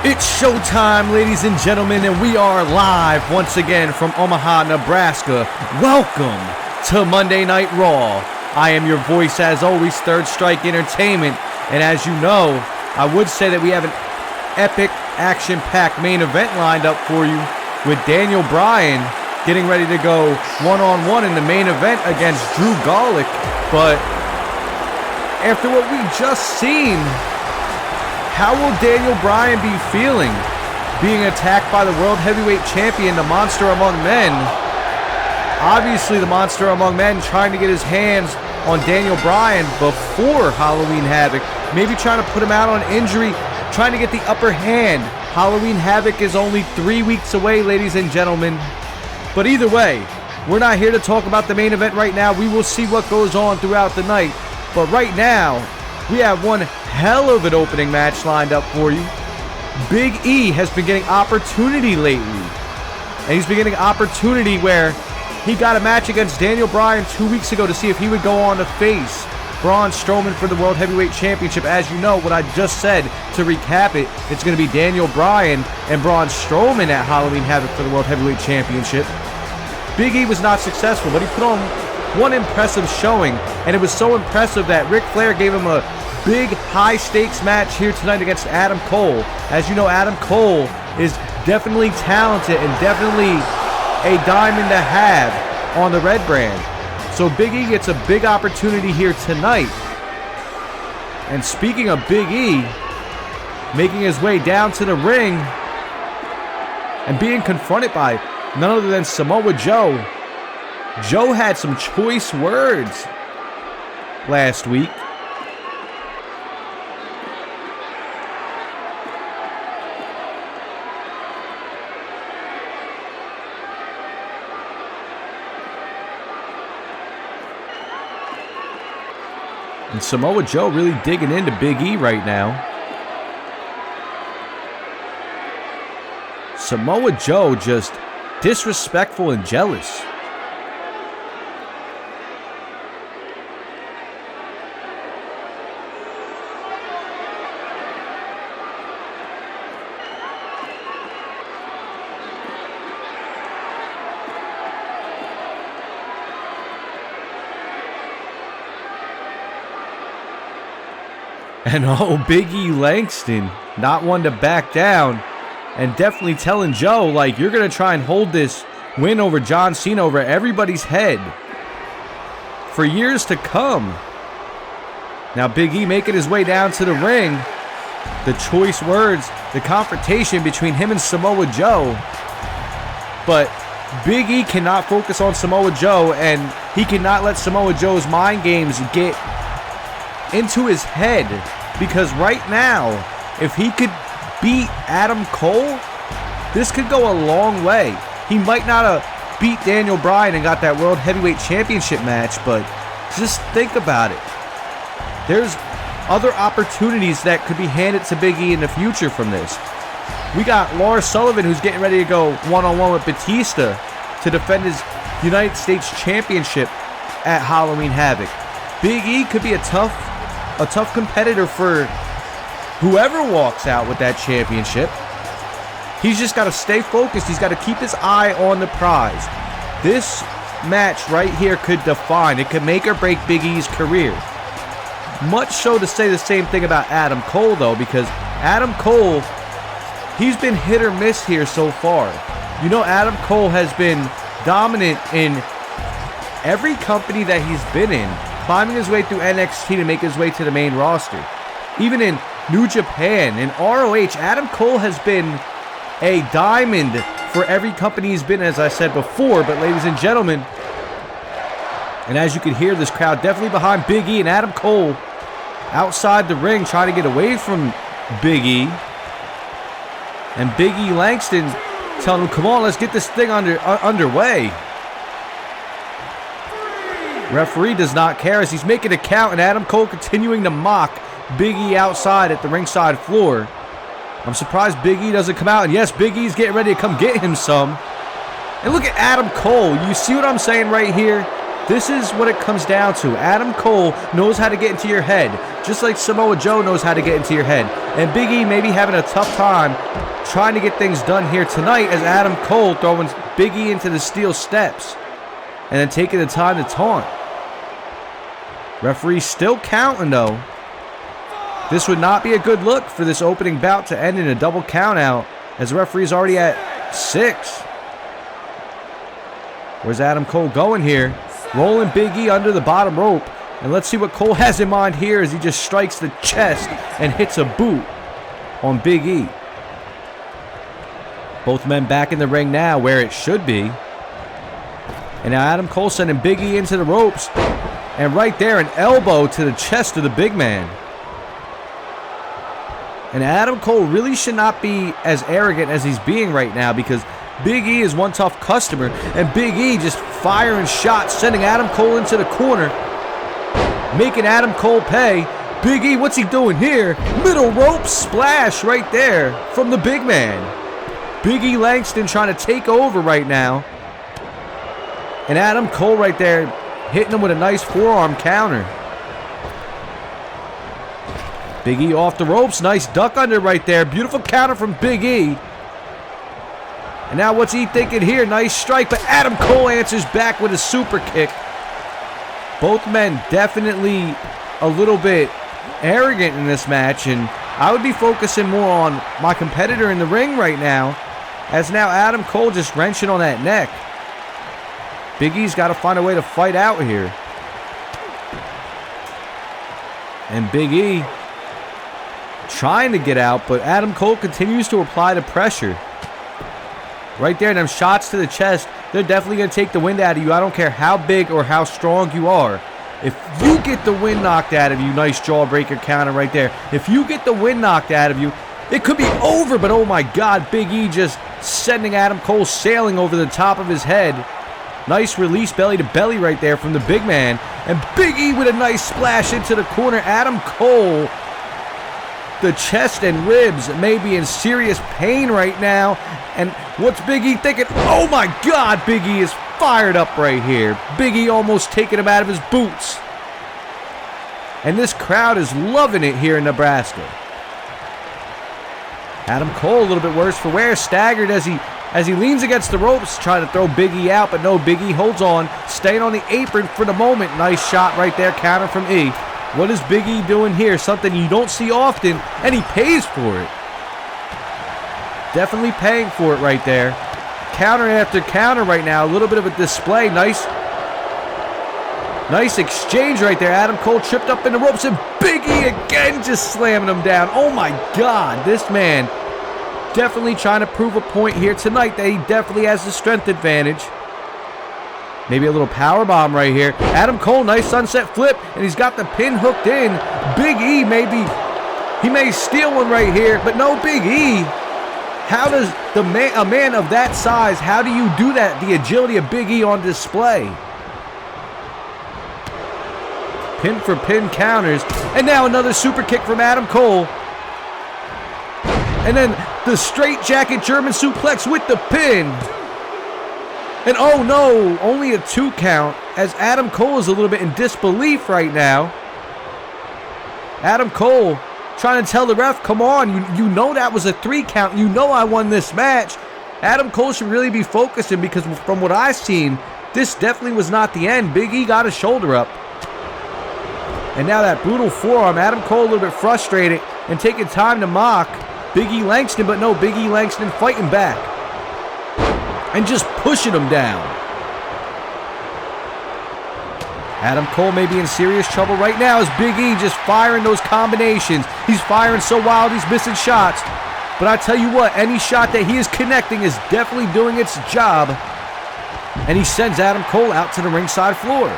It's showtime, ladies and gentlemen, and we are live once again from Omaha, Nebraska. Welcome to Monday Night Raw. I am your voice, as always, Third Strike Entertainment, and as you know, I would say that we have an epic, action-packed main event lined up for you with Daniel Bryan getting ready to go one-on-one in the main event against Drew Gulak. But after what we just seen, how will Daniel Bryan be feeling being attacked by the World Heavyweight Champion, the Monster Among Men? Obviously, the Monster Among Men trying to get his hands on Daniel Bryan before Halloween Havoc, maybe trying to put him out on injury, trying to get the upper hand. Halloween Havoc is only 3 weeks away, ladies and gentlemen. But either way, we're not here to talk about the main event right now. We will see what goes on throughout the night. But right now, we have one hell of an opening match lined up for you. Big E has been getting opportunity lately. And he's been getting opportunity where he got a match against Daniel Bryan 2 weeks ago to see if he would go on to face Braun Strowman for the World Heavyweight Championship. As you know, what I just said, to recap it, it's going to be Daniel Bryan and Braun Strowman at Halloween Havoc for the World Heavyweight Championship. Big E was not successful, but he put on one impressive showing, and it was so impressive that Ric Flair gave him a big high-stakes match here tonight against Adam Cole. As you know, Adam Cole is definitely talented and definitely a diamond to have on the red brand. So Big E gets a big opportunity here tonight. And speaking of Big E, making his way down to the ring and being confronted by none other than Samoa Joe. Joe had some choice words last week. And Samoa Joe really digging into Big E right now. Samoa Joe just disrespectful and jealous. And oh, Big E Langston, not one to back down. And definitely telling Joe, like, you're going to try and hold this win over John Cena over everybody's head for years to come. Now Big E making his way down to the ring. The choice words, the confrontation between him and Samoa Joe. But Big E cannot focus on Samoa Joe, and he cannot let Samoa Joe's mind games get into his head. Because right now, if he could beat Adam Cole, this could go a long way. He might not have beat Daniel Bryan and got that World Heavyweight Championship match, but just think about it. There's other opportunities that could be handed to Big E in the future from this. We got Lars Sullivan, who's getting ready to go one-on-one with Batista to defend his United States Championship at Halloween Havoc. Big E could be a tough competitor for whoever walks out with that championship. He's just got to stay focused. He's got to keep his eye on the prize. This match right here could define, it could make or break Big E's career. Much so to say the same thing about Adam Cole, though, because Adam Cole, he's been hit or miss here so far. You know, Adam Cole has been dominant in every company that he's been in, climbing his way through NXT to make his way to the main roster. Even in New Japan, in ROH, Adam Cole has been a diamond for every company he's been, as I said before. But ladies and gentlemen, and as you can hear, this crowd definitely behind Big E, and Adam Cole outside the ring trying to get away from Big E. And Big E Langston telling him, come on, let's get this thing underway. Referee does not care as he's making a count, and Adam Cole continuing to mock Big E outside at the ringside floor. I'm surprised Big E doesn't come out, and yes, Big E's getting ready to come get him some. And look at Adam Cole. You see what I'm saying right here? This is what it comes down to. Adam Cole knows how to get into your head, just like Samoa Joe knows how to get into your head. And Big E may be having a tough time trying to get things done here tonight, as Adam Cole throwing Big E into the steel steps and then taking the time to taunt. Referee still counting, though. This would not be a good look for this opening bout to end in a double countout, as the referee's already at 6. Where's Adam Cole going here? Rolling Big E under the bottom rope. And let's see what Cole has in mind here as he just strikes the chest and hits a boot on Big E. Both men back in the ring now where it should be. And now Adam Cole sending Big E into the ropes. And right there, an elbow to the chest of the big man. And Adam Cole really should not be as arrogant as he's being right now, because Big E is one tough customer, and Big E just firing shots, sending Adam Cole into the corner, making Adam Cole pay. Big E, what's he doing here? Middle rope splash right there from the big man. Big E Langston trying to take over right now. And Adam Cole right there hitting him with a nice forearm counter. Big E off the ropes. Nice duck under right there. Beautiful counter from Big E. And now what's he thinking here? Nice strike, but Adam Cole answers back with a super kick. Both men definitely a little bit arrogant in this match, and I would be focusing more on my competitor in the ring right now, as now Adam Cole just wrenching on that neck. Big E's got to find a way to fight out here. And Big E trying to get out, but Adam Cole continues to apply the pressure. Right there, them shots to the chest, they're definitely going to take the wind out of you. I don't care how big or how strong you are. If you get the wind knocked out of you, nice jawbreaker counter right there. If you get the wind knocked out of you, it could be over, but oh my God, Big E just sending Adam Cole sailing over the top of his head. Nice release belly to belly right there from the big man. And Big E with a nice splash into the corner. Adam Cole, the chest and ribs may be in serious pain right now. And what's Big E thinking? Oh my God, Big E is fired up right here. Big E almost taking him out of his boots. And this crowd is loving it here in Nebraska. Adam Cole a little bit worse for wear, staggered as he leans against the ropes, trying to throw Big E out, but no, Big E holds on, staying on the apron for the moment. Nice shot right there, counter from E. What is Big E doing here? Something you don't see often, and he pays for it. Definitely paying for it right there. Counter after counter right now. A little bit of a display. Nice exchange right there. Adam Cole tripped up in the ropes, and Big E again just slamming him down. Oh my God, this man definitely trying to prove a point here tonight that he definitely has the strength advantage. Maybe a little power bomb right here. Adam Cole, nice sunset flip, and he's got the pin hooked in. Big E he may steal one right here, but no, Big E. How does a man of that size, how do you do that? The agility of Big E on display. Pin for pin counters. And now another super kick from Adam Cole. And then the straight jacket German suplex with the pin. And oh no, only a 2 count as Adam Cole is a little bit in disbelief right now. Adam Cole trying to tell the ref, come on, you know that was a 3 count. You know I won this match. Adam Cole should really be focusing because from what I've seen, this definitely was not the end. Big E got his shoulder up. And now that brutal forearm, Adam Cole a little bit frustrated and taking time to mock Big E Langston, but no, Big E Langston fighting back and just pushing him down. Adam Cole may be in serious trouble right now as Big E just firing those combinations. He's firing so wild, he's missing shots. But I tell you what, any shot that he is connecting is definitely doing its job. And he sends Adam Cole out to the ringside floor.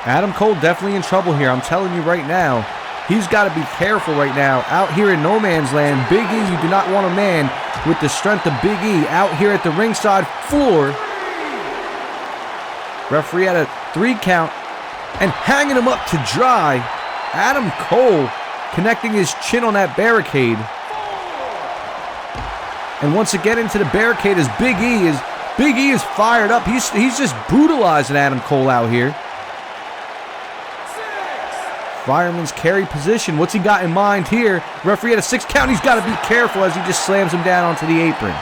Adam Cole definitely in trouble here. I'm telling you right now, he's got to be careful right now. Out here in no man's land, Big E, you do not want a man with the strength of Big E out here at the ringside floor. Referee had a 3 count and hanging him up to dry. Adam Cole connecting his chin on that barricade. And once again into the barricade as Big E is fired up. He's just brutalizing Adam Cole out here. Fireman's carry position. What's he got in mind here? Referee had a 6 count. He's got to be careful as he just slams him down onto the apron.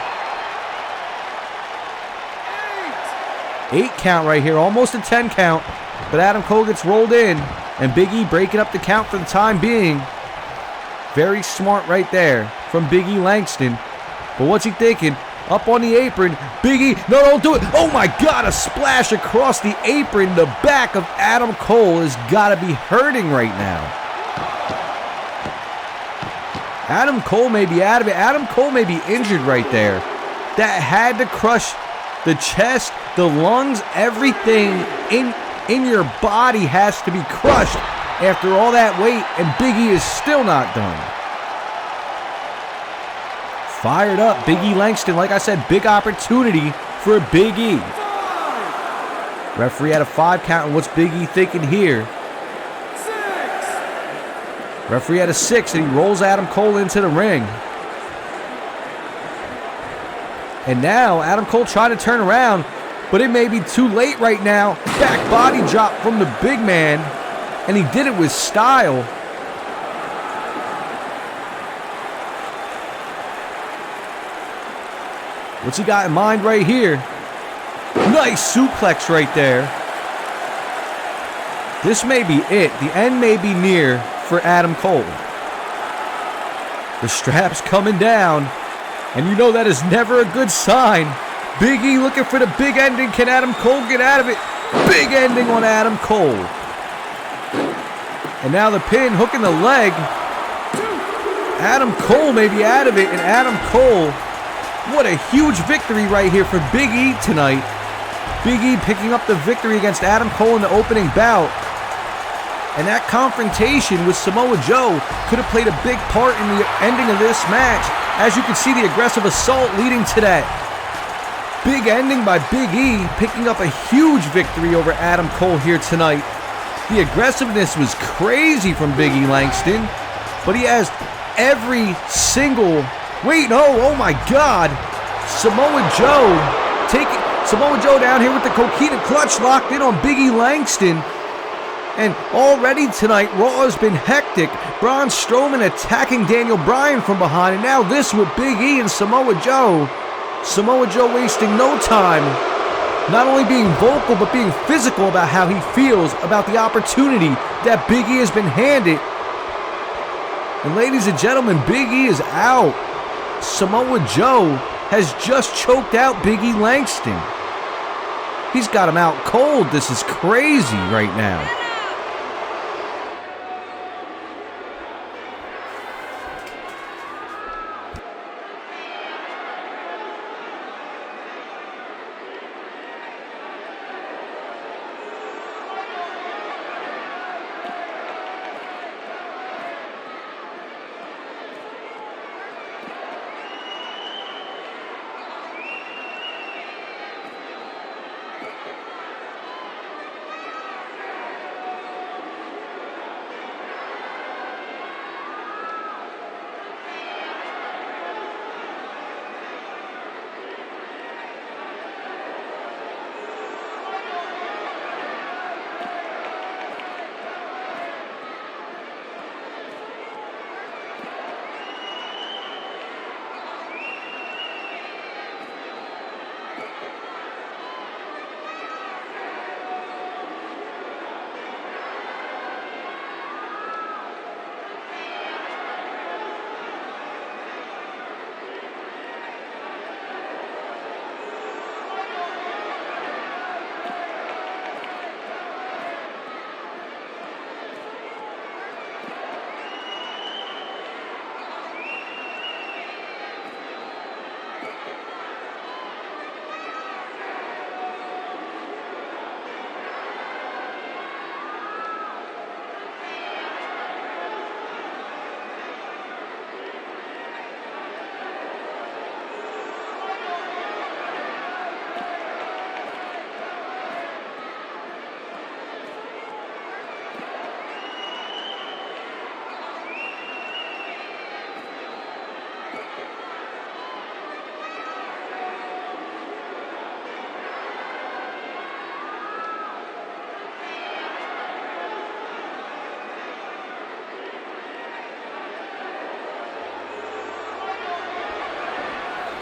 8 count right here. Almost a 10 count. But Adam Cole gets rolled in. And Big E breaking up the count for the time being. Very smart right there from Big E Langston. But what's he thinking? Up on the apron. Big E. No, don't do it. Oh my God. A splash across the apron. The back of Adam Cole has got to be hurting right now. Adam Cole may be out of it. Adam Cole may be injured right there. That had to crush the chest, the lungs, everything in your body has to be crushed after all that weight. And Big E is still not done. Fired up, Big E Langston. Like I said, big opportunity for Big E. Referee had a 5 count, and what's Big E thinking here? 6. Referee had a 6, and he rolls Adam Cole into the ring. And now, Adam Cole trying to turn around, but it may be too late right now. Back body drop from the big man, and he did it with style. What's he got in mind right here? Nice suplex right there. This may be it. The end may be near for Adam Cole. The strap's coming down. And you know that is never a good sign. Big E looking for the big ending. Can Adam Cole get out of it? Big ending on Adam Cole. And now the pin hooking the leg. Adam Cole may be out of it. And Adam Cole... what a huge victory right here for Big E tonight. Big E picking up the victory against Adam Cole in the opening bout. And that confrontation with Samoa Joe could have played a big part in the ending of this match. As you can see, the aggressive assault leading to that big ending by Big E, picking up a huge victory over Adam Cole here tonight. The aggressiveness was crazy from Big E Langston, but he has every single... wait, no, oh my God. Samoa Joe down here with the Coquina Clutch locked in on Big E Langston. And already tonight, Raw has been hectic. Braun Strowman attacking Daniel Bryan from behind. And now this with Big E and Samoa Joe. Samoa Joe wasting no time not only being vocal, but being physical about how he feels about the opportunity that Big E has been handed. And ladies and gentlemen, Big E is out. Samoa Joe has just choked out Big E Langston. He's got him out cold. This is crazy right now.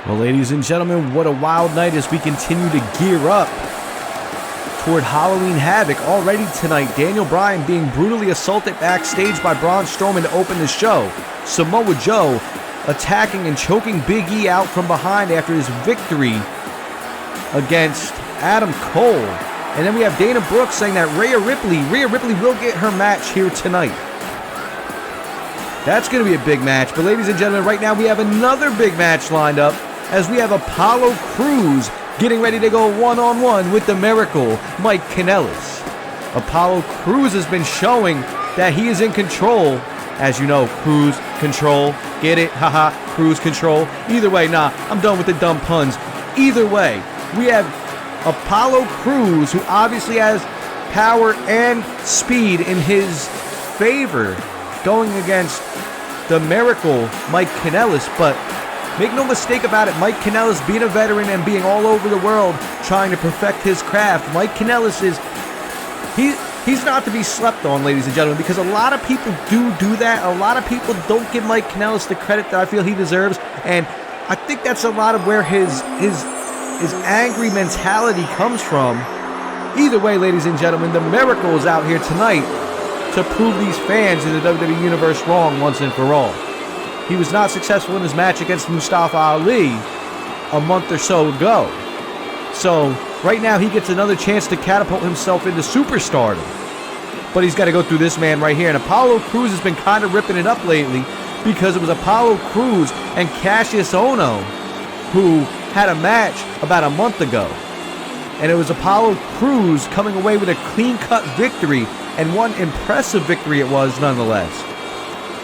Well, ladies and gentlemen, what a wild night as we continue to gear up toward Halloween Havoc. Already tonight, Daniel Bryan being brutally assaulted backstage by Braun Strowman to open the show. Samoa Joe attacking and choking Big E out from behind after his victory against Adam Cole. And then we have Dana Brooke saying that Rhea Ripley will get her match here tonight. That's going to be a big match. But ladies and gentlemen, right now we have another big match lined up as we have Apollo Crews getting ready to go one-on-one with the Miracle, Mike Kanellis. Apollo Crews has been showing that he is in control. As you know, Crews control. Get it? Haha, Crews control. Either way, nah, I'm done with the dumb puns. Either way, we have Apollo Crews, who obviously has power and speed in his favor, going against the Miracle, Mike Kanellis. But make no mistake about it, Mike Kanellis, being a veteran and being all over the world trying to perfect his craft, Mike Kanellis is, he's not to be slept on, ladies and gentlemen, because a lot of people do that. A lot of people don't give Mike Kanellis the credit that I feel he deserves, and I think that's a lot of where his angry mentality comes from. Either way, ladies and gentlemen, the Miracle is out here tonight to prove these fans in the WWE Universe wrong once and for all. He was not successful in his match against Mustafa Ali a month or so ago. So right now he gets another chance to catapult himself into superstardom. But he's got to go through this man right here. And Apollo Crews has been kind of ripping it up lately because it was Apollo Crews and Cassius Ohno who had a match about a month ago. And it was Apollo Crews coming away with a clean-cut victory, and one impressive victory it was nonetheless.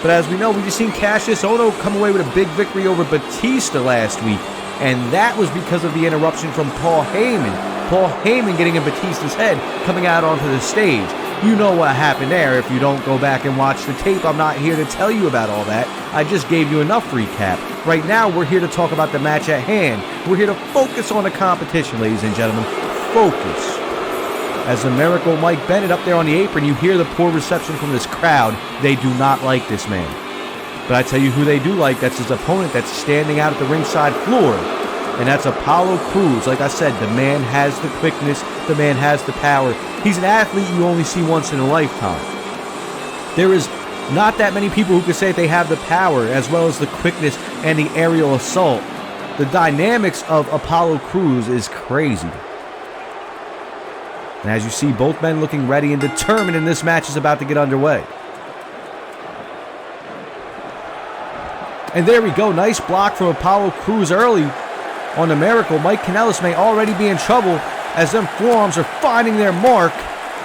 But as we know, we just seen Cassius Ohno come away with a big victory over Batista last week, and that was because of the interruption from Paul Heyman. Paul Heyman getting in Batista's head, coming out onto the stage. You know what happened there. If you don't go back and watch the tape, I'm not here to tell you about all that. I just gave you enough recap. Right now, we're here to talk about the match at hand. We're here to focus on the competition, ladies and gentlemen. Focus. As the Miracle Mike Bennett up there on the apron, you hear the poor reception from this crowd. They do not like this man. But I tell you who they do like. That's his opponent that's standing out at the ringside floor. and that's Apollo Crews. Like I said, the man has the quickness, the man has the power. He's an athlete you only see once in a lifetime. There is not that many people who can say they have the power as well as the quickness and the aerial assault. The dynamics of Apollo Crews is crazy. And as you see, both men looking ready and determined, and this match is about to get underway. And there we go. Nice block from Apollo Crews early on the Miracle. Mike Kanellis may already be in trouble as them forearms are finding their mark.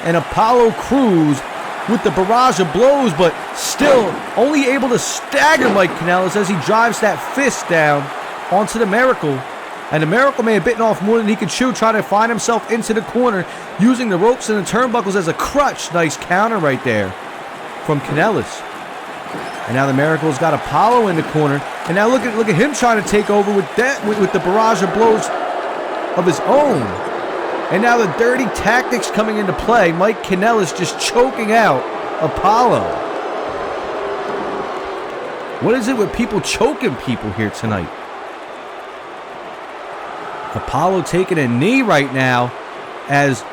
And Apollo Crews with the barrage of blows, but still only able to stagger Mike Kanellis as he drives that fist down onto the Miracle. And the Miracle may have bitten off more than he could chew, trying to find himself into the corner, using the ropes and the turnbuckles as a crutch. Nice counter right there from Kanellis. And now the Miracle's got Apollo in the corner. And now look at him trying to take over with the barrage of blows of his own. And now the dirty tactics coming into play. Mike Kanellis just choking out Apollo. What is it with people choking people here tonight? Apollo taking a knee right now as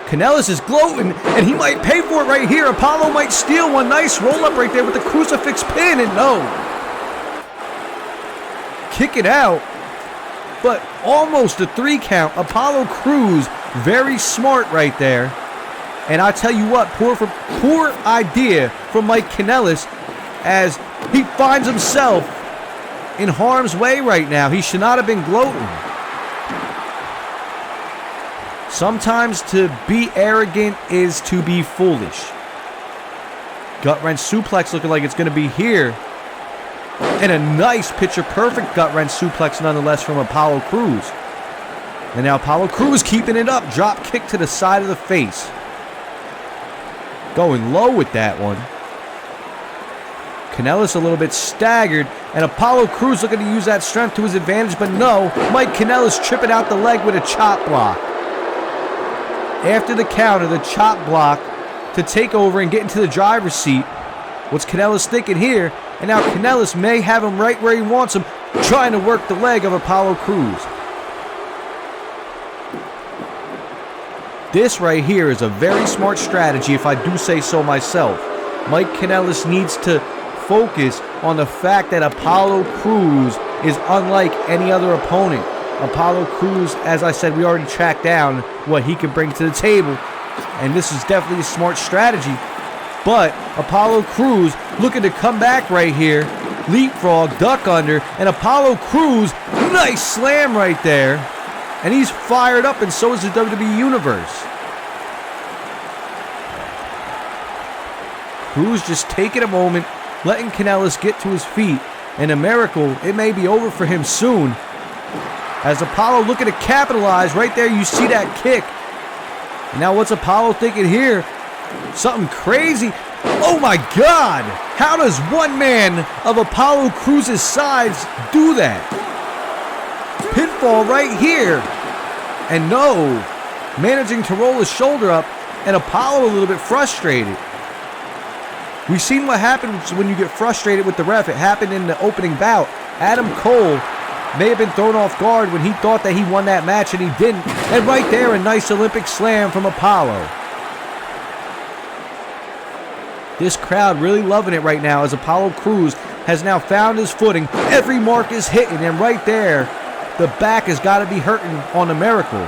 Kanellis is gloating, and he might pay for it right here. Apollo might steal one. Nice roll up right there with the crucifix pin, and no. Kick it out, but almost a 3 count. Apollo Crews, very smart right there. And I tell you what, poor idea from Mike Kanellis as he finds himself in harm's way right now. He should not have been gloating. Sometimes to be arrogant is to be foolish. Gut wrench suplex looking like it's going to be here. And a nice picture-perfect gut wrench suplex nonetheless from Apollo Crews. And now Apollo Crews keeping it up. Drop kick to the side of the face. Going low with that one. Kanellis a little bit staggered. And Apollo Crews looking to use that strength to his advantage. But no, Mike Kanellis tripping out the leg with a chop block. After the counter, the chop block to take over and get into the driver's seat. What's Kanellis thinking here? And now Kanellis may have him right where he wants him, trying to work the leg of Apollo Crews. This right here is a very smart strategy, if I do say so myself. Mike Kanellis needs to focus on the fact that Apollo Crews is unlike any other opponent. Apollo Crews, as I said, we already tracked down what he can bring to the table. And this is definitely a smart strategy. But Apollo Crews looking to come back right here. Leapfrog, duck under, and Apollo Crews, nice slam right there. And he's fired up, and so is the WWE Universe. Crews just taking a moment, letting Kanellis get to his feet. And a Miracle, it may be over for him soon. As Apollo looking to capitalize, right there you see that kick. Now what's Apollo thinking here? Something crazy. Oh my God! How does one man of Apollo Crews' size do that? Pinfall right here. And no, managing to roll his shoulder up, and Apollo a little bit frustrated. We've seen what happens when you get frustrated with the ref. It happened in the opening bout. Adam Cole may have been thrown off guard when he thought that he won that match, and he didn't. And right there, a nice Olympic slam from Apollo. This crowd really loving it right now as Apollo Crews has now found his footing. Every mark is hitting, and right there, the back has got to be hurting on the Miracle.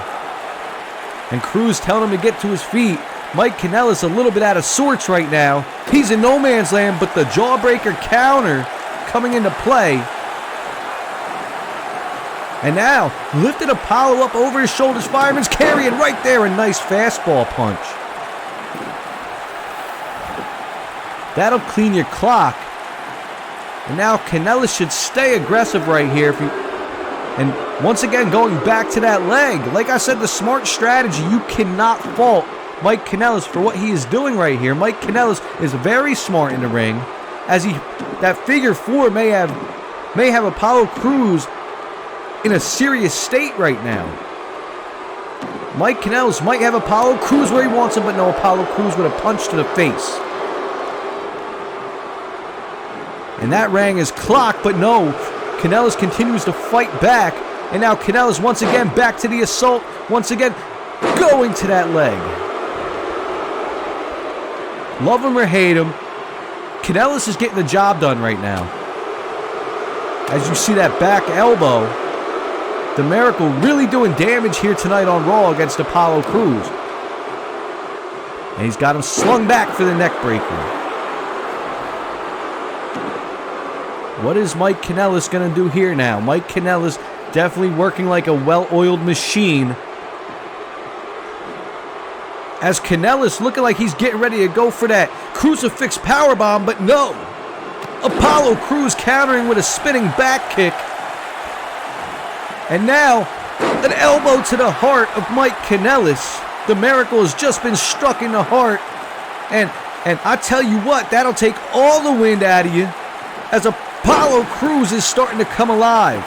And Crews telling him to get to his feet. Mike Kanellis a little bit out of sorts right now. He's in no man's land, but the jawbreaker counter coming into play. And now, lifted Apollo up over his shoulders. Fireman's carry, and right there, a nice fastball punch. That'll clean your clock. And now Kanellis should stay aggressive right here. And once again, going back to that leg. Like I said, the smart strategy. You cannot fault Mike Kanellis for what he is doing right here. Mike Kanellis is very smart in the ring. As that figure 4 may have Apollo Crews in a serious state right now. Mike Kanellis might have Apollo Crews where he wants him, but no, Apollo Crews with a punch to the face. And that rang his clock, but no, Kanellis continues to fight back And now Kanellis once again back to the assault. Once again going to that leg. Love him or hate him, Kanellis is getting the job done right now. As you see that back elbow, the Miracle really doing damage here tonight on Raw against Apollo Crews. And he's got him slung back for the neck breaker. What is Mike Kanellis going to do here now? Mike Kanellis definitely working like a well-oiled machine. As Kanellis looking like he's getting ready to go for that crucifix powerbomb, but no. Apollo Crews countering with a spinning back kick. And now, an elbow to the heart of Mike Kanellis. The Miracle has just been struck in the heart. And I tell you what, that'll take all the wind out of you as Apollo Crews is starting to come alive.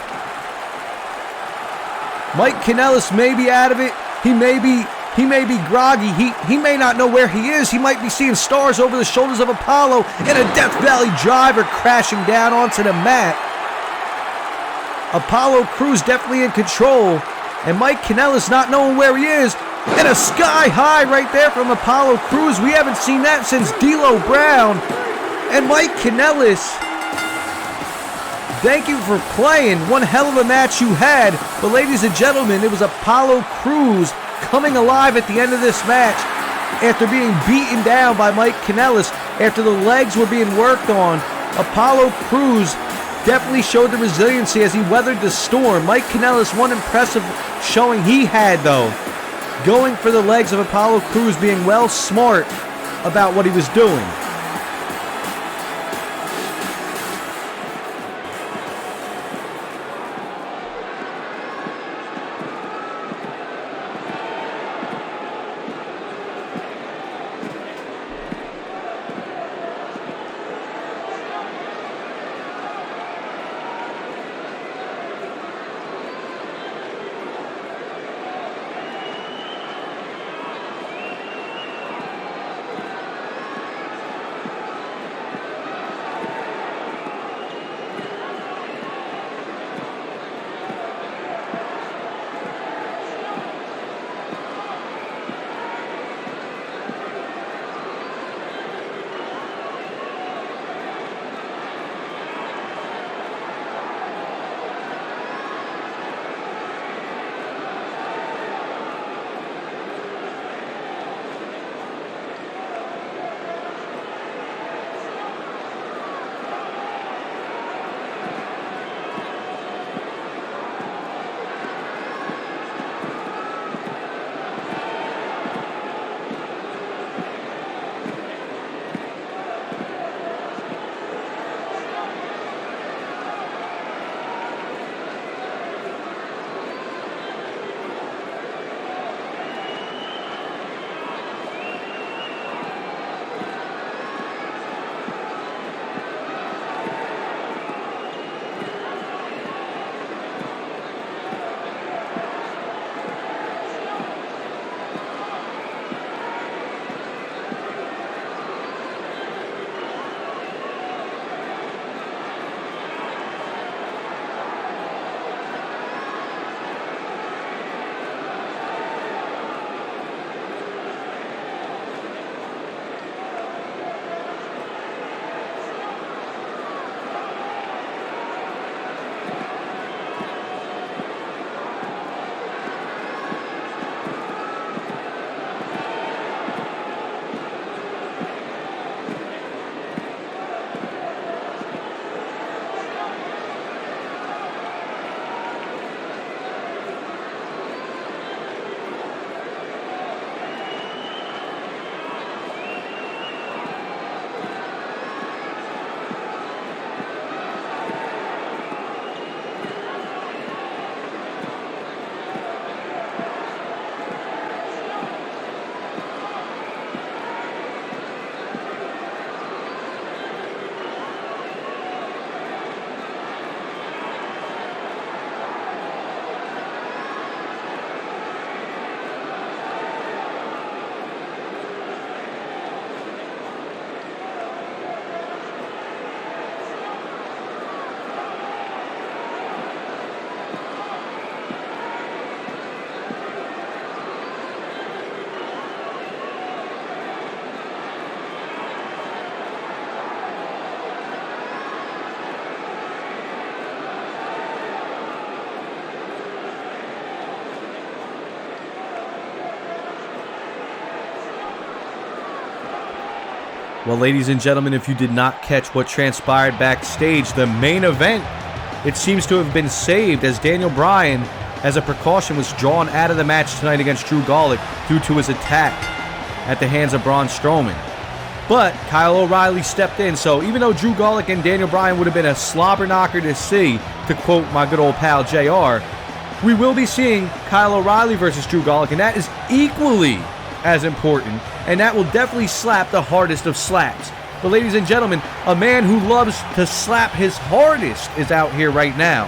Mike Kanellis may be out of it. He may be groggy. He may not know where he is. He might be seeing stars over the shoulders of Apollo and a Death Valley driver crashing down onto the mat. Apollo Crews definitely in control. And Mike Kanellis not knowing where he is. And a sky high right there from Apollo Crews. We haven't seen that since D'Lo Brown. And Mike Kanellis, thank you for playing. One hell of a match you had. But ladies and gentlemen, it was Apollo Crews coming alive at the end of this match after being beaten down by Mike Kanellis after the legs were being worked on. Apollo Crews definitely showed the resiliency as he weathered the storm. Mike Kanellis, one impressive showing he had though, going for the legs of Apollo Crews, being well smart about what he was doing. Well, ladies and gentlemen, if you did not catch what transpired backstage, the main event, it seems to have been saved as Daniel Bryan, as a precaution, was drawn out of the match tonight against Drew Gulak due to his attack at the hands of Braun Strowman. But Kyle O'Reilly stepped in, so even though Drew Gulak and Daniel Bryan would have been a slobber knocker to see, to quote my good old pal JR, we will be seeing Kyle O'Reilly versus Drew Gulak, and that is equally as important, and that will definitely slap the hardest of slaps. But ladies and gentlemen, a man who loves to slap his hardest is out here right now.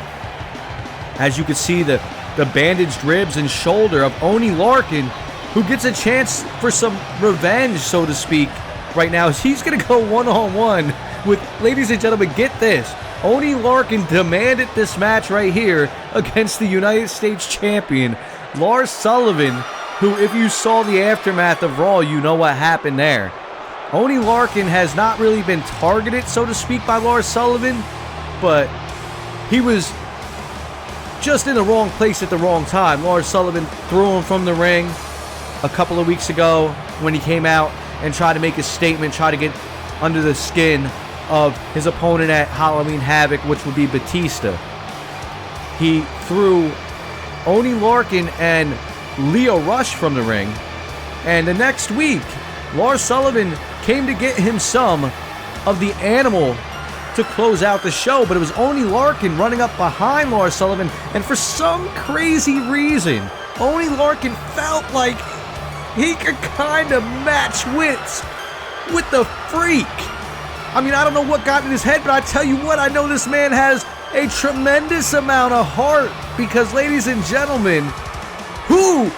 As you can see, the bandaged ribs and shoulder of Oney Lorcan, who gets a chance for some revenge, so to speak, right now. He's going to go one-on-one with, ladies and gentlemen, get this, Oney Lorcan demanded this match right here against the United States champion, Lars Sullivan, who, if you saw the aftermath of Raw, you know what happened there. Oney Lorcan has not really been targeted, so to speak, by Lars Sullivan, but he was just in the wrong place at the wrong time. Lars Sullivan threw him from the ring a couple of weeks ago when he came out and tried to make a statement, try to get under the skin of his opponent at Halloween Havoc, which would be Batista. He threw Oney Lorcan and Lio Rush from the ring, and the next week, Lars Sullivan came to get him some of the Animal to close out the show, but it was Oney Lorcan running up behind Lars Sullivan, and for some crazy reason, Oney Lorcan felt like he could kind of match wits with the Freak. I mean, I don't know what got in his head, but I tell you what, I know this man has a tremendous amount of heart, because ladies and gentlemen, who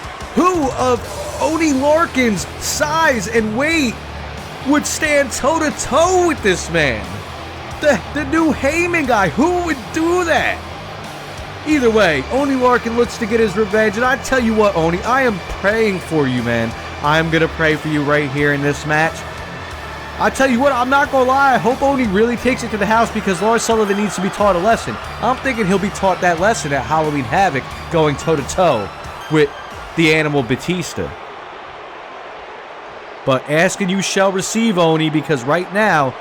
of Oney Lorcan's size and weight would stand toe-to-toe with this man? The new Heyman guy, who would do that? Either way, Oney Lorcan looks to get his revenge, and I tell you what, Oney, I am praying for you, man. I am going to pray for you right here in this match. I tell you what, I'm not going to lie, I hope Oney really takes it to the house, because Lars Sullivan needs to be taught a lesson. I'm thinking he'll be taught that lesson at Halloween Havoc, going toe-to-toe with the Animal Batista. But ask and you shall receive, Oney, because right now,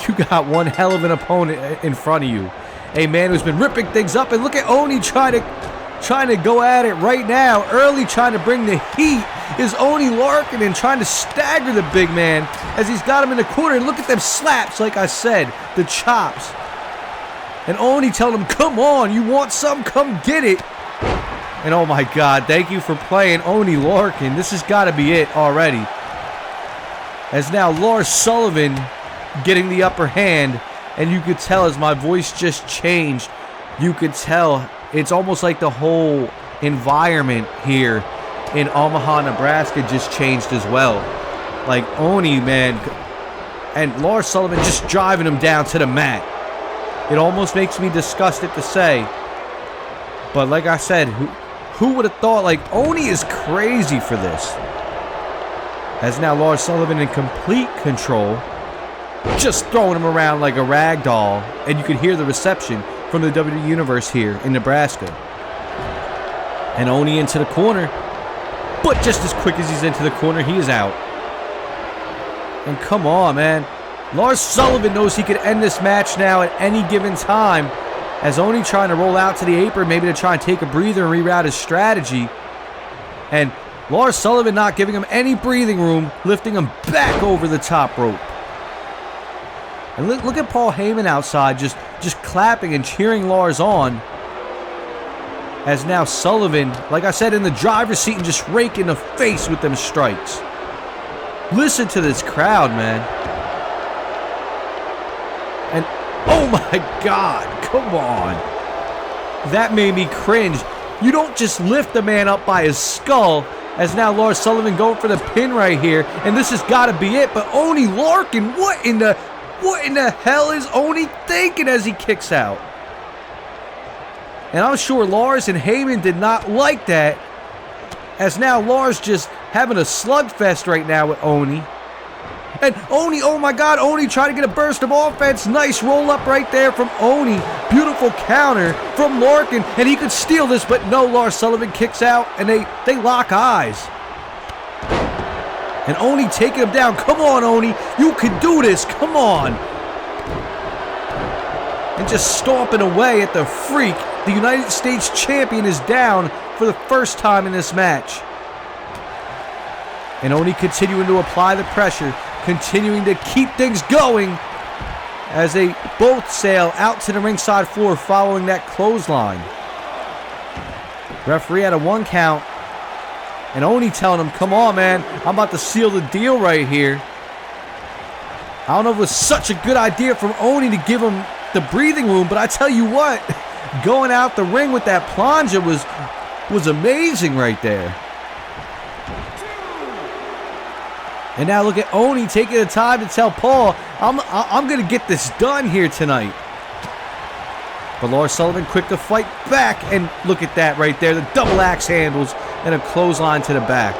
you got one hell of an opponent in front of you. A man who's been ripping things up, and look at Oney trying to go at it right now. Early trying to bring the heat is Oney Lorcan, and trying to stagger the big man as he's got him in the corner. And look at them slaps, like I said, the chops. And Oney telling him, come on, you want some? Come get it. And oh my God, thank you for playing Oney Lorcan. This has got to be it already. As now Lars Sullivan getting the upper hand, and you could tell as my voice just changed, you could tell it's almost like the whole environment here in Omaha, Nebraska just changed as well. Like Oney, man, and Lars Sullivan just driving him down to the mat. It almost makes me disgusted to say, but like I said, who would have thought? Like, Oney is crazy for this. As now Lars Sullivan in complete control, just throwing him around like a rag doll, and you can hear the reception from the WWE Universe here in Nebraska. And Oney into the corner, but just as quick as he's into the corner, he is out. And come on, man. Lars Sullivan knows he could end this match now at any given time, as Oney trying to roll out to the apron, maybe to try and take a breather and reroute his strategy. And Lars Sullivan not giving him any breathing room, lifting him back over the top rope. And look at Paul Heyman outside, just clapping and cheering Lars on. As now Sullivan, like I said, in the driver's seat and just raking the face with them strikes. Listen to this crowd, man. And oh my God, come on. That made me cringe. You don't just lift the man up by his skull, as now Lars Sullivan going for the pin right here, and this has got to be it. But Oney Lorcan, what in the hell is Oney thinking as he kicks out? And I'm sure Lars and Heyman did not like that, as now Lars just having a slugfest right now with Oney. And Oney, oh my God, Oney trying to get a burst of offense. Nice roll up right there from Oney. Beautiful counter from Lorcan, and he could steal this, but no, Lars Sullivan kicks out, and they lock eyes. And Oni taking him down. Come on, Oni. You can do this. Come on. And just stomping away at the Freak. The United States champion is down for the first time in this match. And Oni continuing to apply the pressure. Continuing to keep things going. As they both sail out to the ringside floor following that clothesline. Referee had a 1 count. And Oni telling him, come on, man. I'm about to seal the deal right here. I don't know if it was such a good idea from Oni to give him the breathing room, but I tell you what, going out the ring with that plunger was amazing right there. And now look at Oni taking the time to tell Paul, I'm going to get this done here tonight. But Lars Sullivan quick to fight back, and look at that right there, the double axe handles and a clothesline to the back.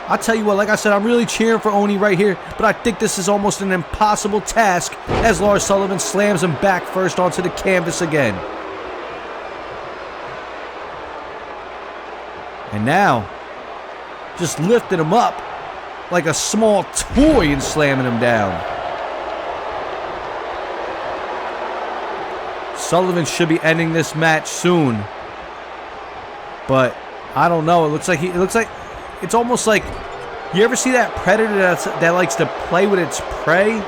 I'll tell you what, like I said, I'm really cheering for Oni right here, but I think this is almost an impossible task as Lars Sullivan slams him back first onto the canvas again. And now, just lifting him up like a small toy and slamming him down. Sullivan should be ending this match soon. But I don't know. It looks like it's almost like, you ever see that predator that likes to play with its prey?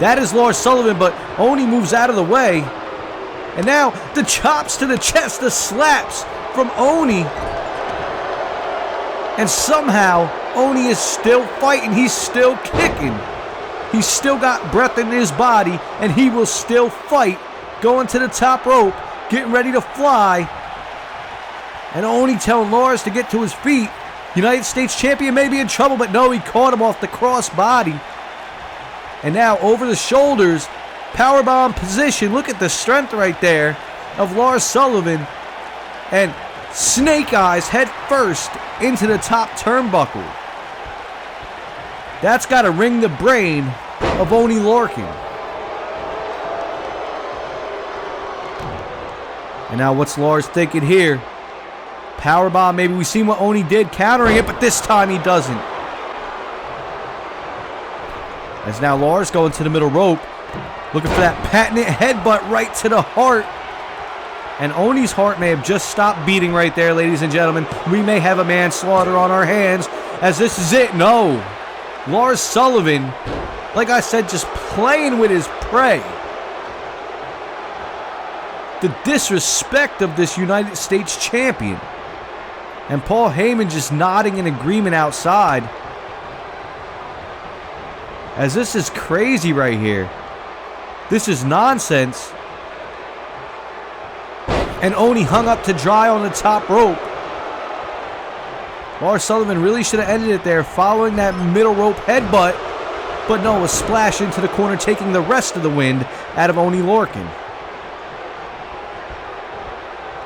That is Lars Sullivan, but Oni moves out of the way. And now the chops to the chest, the slaps from Oni. And somehow Oni is still fighting. He's still kicking. He's still got breath in his body, and he will still fight. Going to the top rope, getting ready to fly. And Oni telling Lars to get to his feet. United States champion may be in trouble, but no, he caught him off the cross body. And now over the shoulders, powerbomb position. Look at the strength right there of Lars Sullivan. And snake eyes head first into the top turnbuckle. That's got to ring the brain of Oni Lorcan. And now what's Lars thinking here? Powerbomb, maybe we've seen what Oni did, countering it, but this time he doesn't. As now Lars going to the middle rope, looking for that patented headbutt right to the heart. And Oni's heart may have just stopped beating right there, ladies and gentlemen. We may have a manslaughter on our hands, as this is it. No. Lars Sullivan, like I said, just playing with his prey. The disrespect of this United States champion. And Paul Heyman just nodding in agreement outside. As this is crazy right here. This is nonsense. And Oni hung up to dry on the top rope. Lars Sullivan really should have ended it there following that middle rope headbutt. But no, a splash into the corner, taking the rest of the wind out of Oni Lorcan.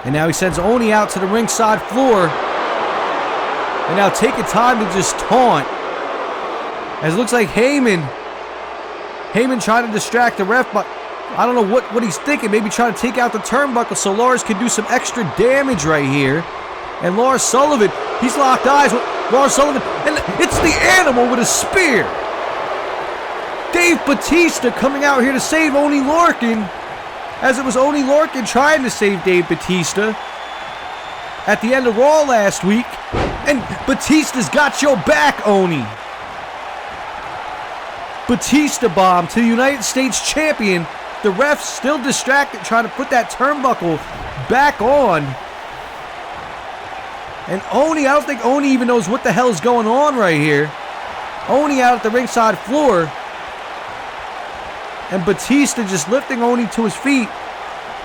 And now he sends Oni out to the ringside floor. And now taking time to just taunt. As it looks like Heyman trying to distract the ref, but I don't know what he's thinking. Maybe trying to take out the turnbuckle so Lars can do some extra damage right here. And Lars Sullivan, he's locked eyes with Lars Sullivan. And it's the Animal with a spear. Dave Bautista coming out here to save Oni Lorcan. As it was Oni Lorcan trying to save Dave Bautista at the end of Raw last week. And Batista's got your back, Oni. Batista bomb to the United States champion. The ref's still distracted trying to put that turnbuckle back on. And Oni, I don't think Oni even knows what the hell is going on right here. Oni out at the ringside floor. And Batista just lifting Oni to his feet.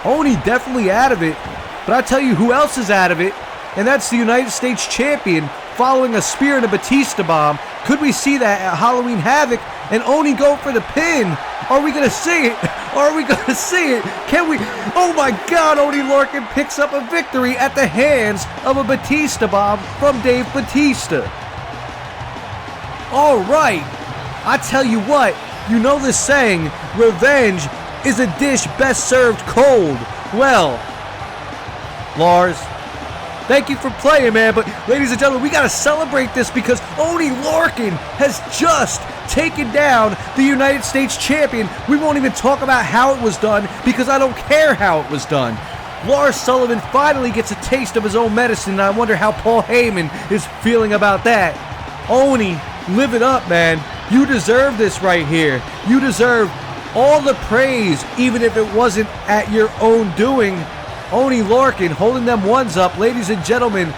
Oni definitely out of it. But I tell you who else is out of it. And that's the United States champion following a spear and a Batista bomb. Could we see that at Halloween Havoc? And Oni go for the pin. Are we going to see it? Are we going to see it? Can we? Oh my God, Oni Lorcan picks up a victory at the hands of a Batista bomb from Dave Bautista. All right. I tell you what. You know this saying, revenge is a dish best served cold. Well, Lars, Thank you for playing, man. But ladies and gentlemen, we got to celebrate this because Oney Lorcan has just taken down the United States champion. We won't even talk about how it was done because I don't care how it was done. Lars Sullivan finally gets a taste of his own medicine, and I wonder how Paul Heyman is feeling about that. Oney, live it up, man. You deserve this right here. You deserve all the praise, even if it wasn't at your own doing. Oney Lorcan holding them ones up, ladies and gentlemen.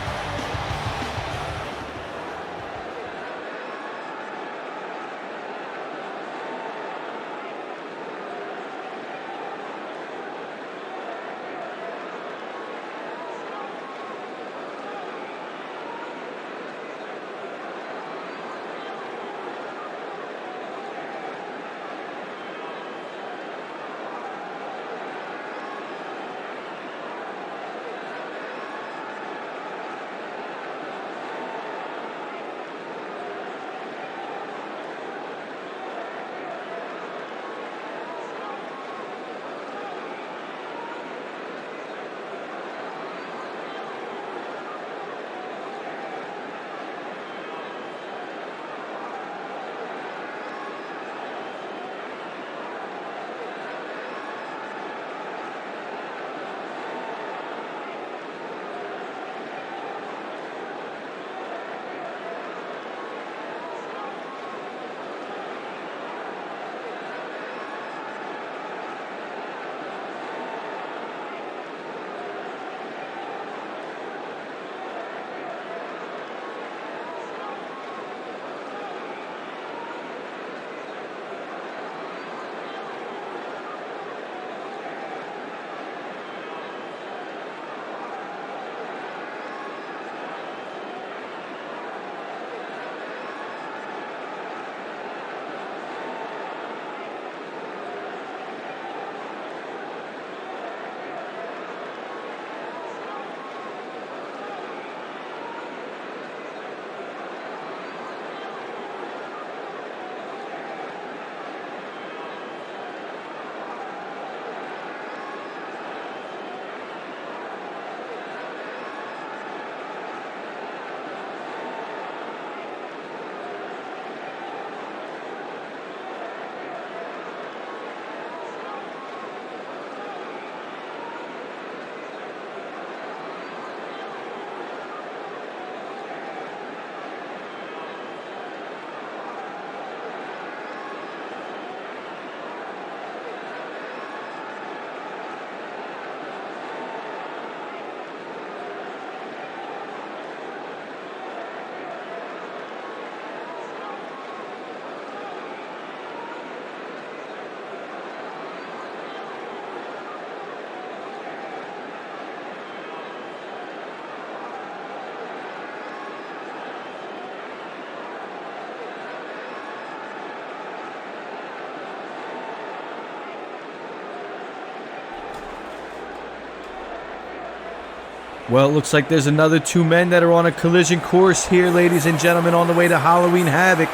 Well, it looks like there's another two men that are on a collision course here, ladies and gentlemen, on the way to Halloween Havoc.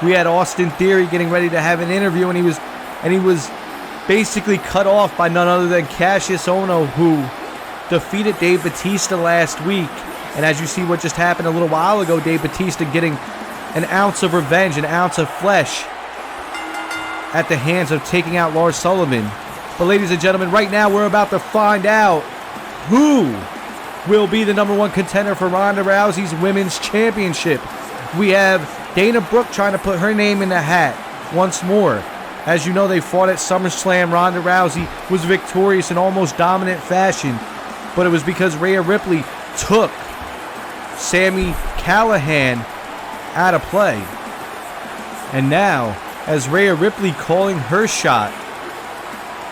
We had Austin Theory getting ready to have an interview, and he was basically cut off by none other than Cassius Ohno, who defeated Dave Bautista last week. And as you see what just happened a little while ago, Dave Bautista getting an ounce of revenge, an ounce of flesh at the hands of taking out Lars Sullivan. But ladies and gentlemen, right now we're about to find out who will be the number one contender for Ronda Rousey's Women's Championship. We have Dana Brooke trying to put her name in the hat once more. As you know, they fought at SummerSlam. Ronda Rousey was victorious in almost dominant fashion, but it was because Rhea Ripley took Sami Callihan out of play. And now, as Rhea Ripley calling her shot,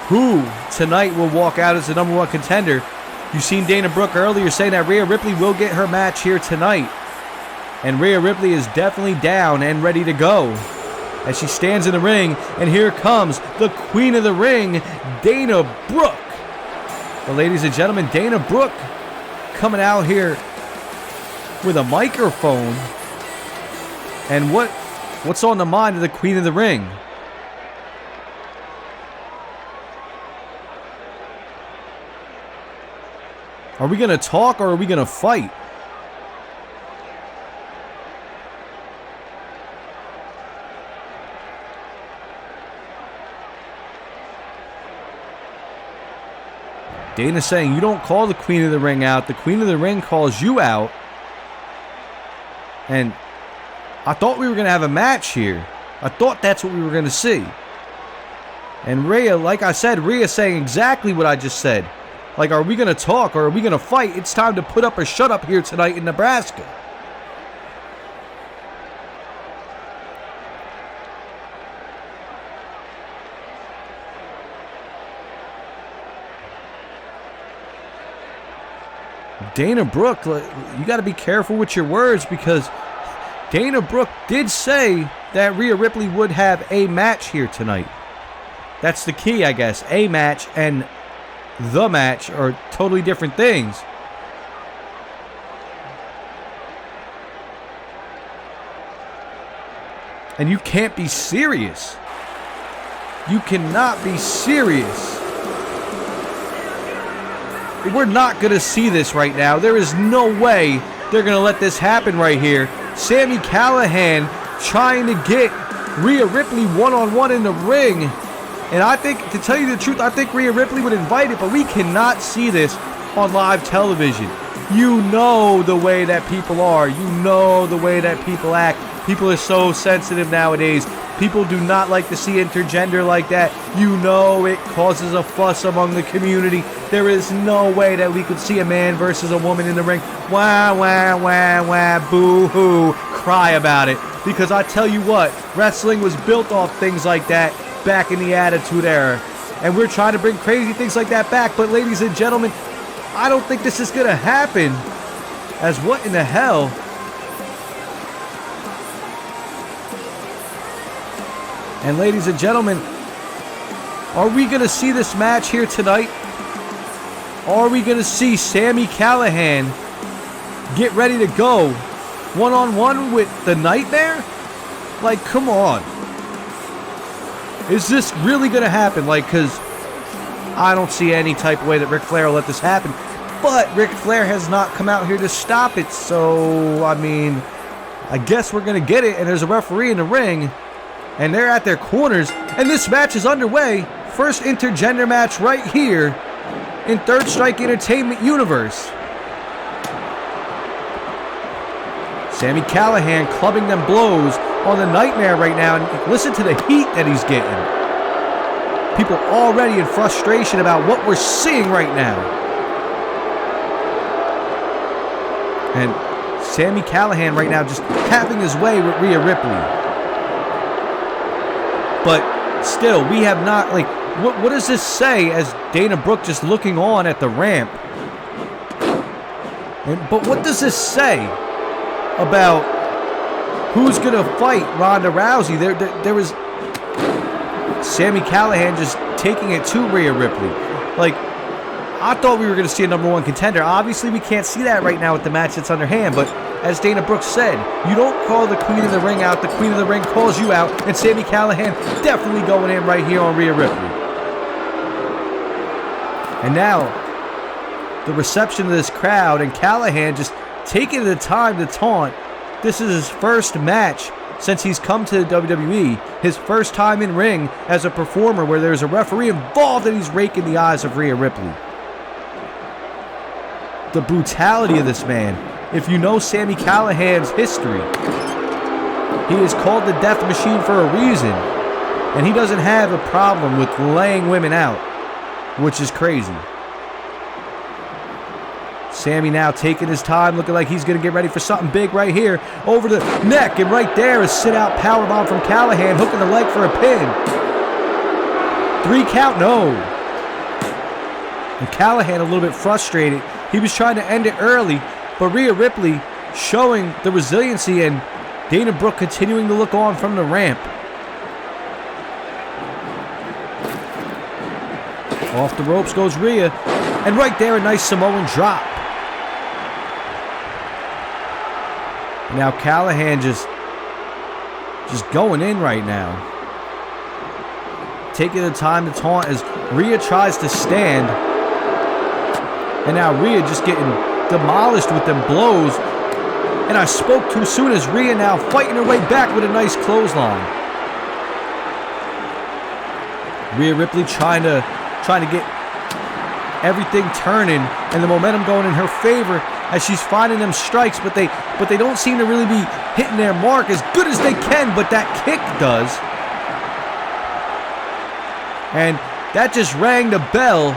who tonight will walk out as the number one contender? You've seen Dana Brooke earlier saying that Rhea Ripley will get her match here tonight. And Rhea Ripley is definitely down and ready to go as she stands in the ring. And here comes the Queen of the Ring, Dana Brooke. But ladies and gentlemen, Dana Brooke coming out here with a microphone. And what's on the mind of the Queen of the Ring? Are we going to talk or are we going to fight? Dana's saying you don't call the Queen of the Ring out. The Queen of the Ring calls you out. And I thought we were going to have a match here. I thought that's what we were going to see. And Rhea, like I said, Rhea's saying exactly what I just said. Like, are we going to talk or are we going to fight? It's time to put up or shut up here tonight in Nebraska. Dana Brooke, you got to be careful with your words because Dana Brooke did say that Rhea Ripley would have a match here tonight. That's the key, I guess. A match and the match are totally different things. And you can't be serious. You cannot be serious. We're not going to see this right now. There is no way they're going to let this happen right here. Sami Callihan trying to get Rhea Ripley one-on-one in the ring. And I think, to tell you the truth, I think Rhea Ripley would invite it, but we cannot see this on live television. You know the way that people are. You know the way that people act. People are so sensitive nowadays. People do not like to see intergender like that. You know it causes a fuss among the community. There is no way that we could see a man versus a woman in the ring. Wah, wah, wah, wah, boo-hoo. Cry about it. Because I tell you what, wrestling was built off things like that back in the Attitude Era. And we're trying to bring crazy things like that back. But ladies and gentlemen, I don't think this is going to happen. As what in the hell? And ladies and gentlemen, are we going to see this match here tonight? Are we going to see Sami Callihan get ready to go one-on-one with the Nightmare? Like, come on. Is this really going to happen? Like, because I don't see any type of way that Ric Flair will let this happen. But Ric Flair has not come out here to stop it. So, I mean, I guess we're going to get it. And there's a referee in the ring. And they're at their corners. And this match is underway. First intergender match right here in Third Strike Entertainment Universe. Sami Callihan clubbing them blows on the Nightmare right now. And listen to the heat that he's getting. People already in frustration about what we're seeing right now. And Sami Callihan right now just having his way with Rhea Ripley. But still, we have not, like, what does this say as Dana Brooke just looking on at the ramp? But what does this say about who's going to fight Ronda Rousey? There was Sami Callihan just taking it to Rhea Ripley. Like, I thought we were going to see a number one contender. Obviously, we can't see that right now with the match that's underhand, but as Dana Brooke said, you don't call the Queen of the Ring out, the Queen of the Ring calls you out, and Sami Callihan definitely going in right here on Rhea Ripley. And now, the reception of this crowd, and Callihan just taking the time to taunt. This is his first match since he's come to the WWE, his first time in ring as a performer where there's a referee involved and he's raking the eyes of Rhea Ripley. The brutality of this man. If you know Sami Callihan's history, he is called the Death Machine for a reason. And he doesn't have a problem with laying women out, which is crazy. Sami now taking his time, looking like he's going to get ready for something big right here. Over the neck, and right there is sit-out powerbomb from Callihan, hooking the leg for a pin. 3 count, no. And Callihan a little bit frustrated. He was trying to end it early, but Rhea Ripley showing the resiliency and Dana Brooke continuing to look on from the ramp. Off the ropes goes Rhea. And right there, a nice Samoan drop. Now Callihan just going in right now. Taking the time to taunt as Rhea tries to stand. And now Rhea just getting demolished with them blows. And I spoke too soon as Rhea now fighting her way back with a nice clothesline. Rhea Ripley trying to get everything turning and the momentum going in her favor as she's finding them strikes, but they don't seem to really be hitting their mark as good as they can, but that kick does. And that just rang the bell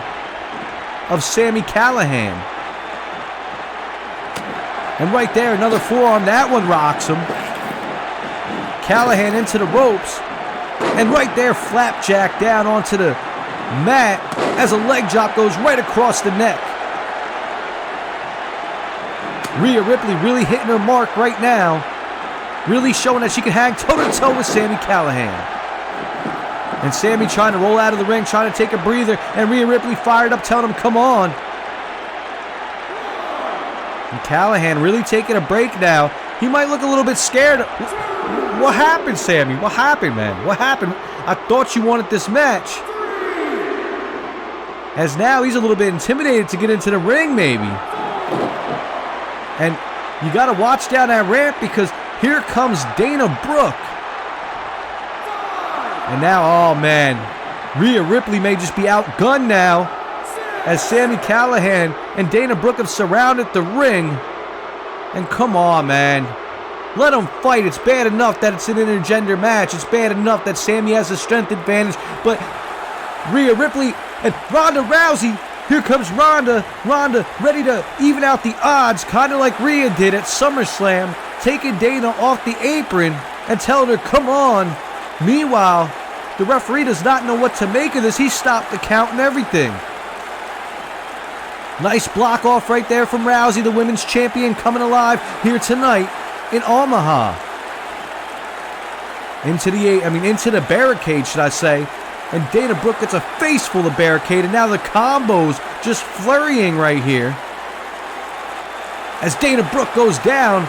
of Sami Callihan. And right there, another forearm. That one rocks him. Callihan into the ropes. And right there, flapjack down onto the mat as a leg drop goes right across the neck. Rhea Ripley really hitting her mark right now. Really showing that she can hang toe-to-toe with Sami Callihan. And Sami trying to roll out of the ring, trying to take a breather. And Rhea Ripley fired up, telling him, come on. And Callihan really taking a break now. He might look a little bit scared. What happened, Sami? What happened, man? What happened? I thought you wanted this match. As now he's a little bit intimidated to get into the ring, maybe. And you got to watch down that ramp because here comes Dana Brooke. And now, oh man, Rhea Ripley may just be outgunned now as Sami Callihan and Dana Brooke have surrounded the ring. And come on, man. Let them fight. It's bad enough that it's an intergender match. It's bad enough that Sami has a strength advantage. But Rhea Ripley and Ronda Rousey. Here comes Ronda. Ronda ready to even out the odds, kind of like Rhea did at SummerSlam, taking Dana off the apron and telling her, come on. Meanwhile, the referee does not know what to make of this. He stopped the count and everything. Nice block off right there from Rousey, the women's champion, coming alive here tonight in Omaha. Into the barricade, should I say. And Dana Brooke gets a face full of barricade, and now the combos just flurrying right here. As Dana Brooke goes down,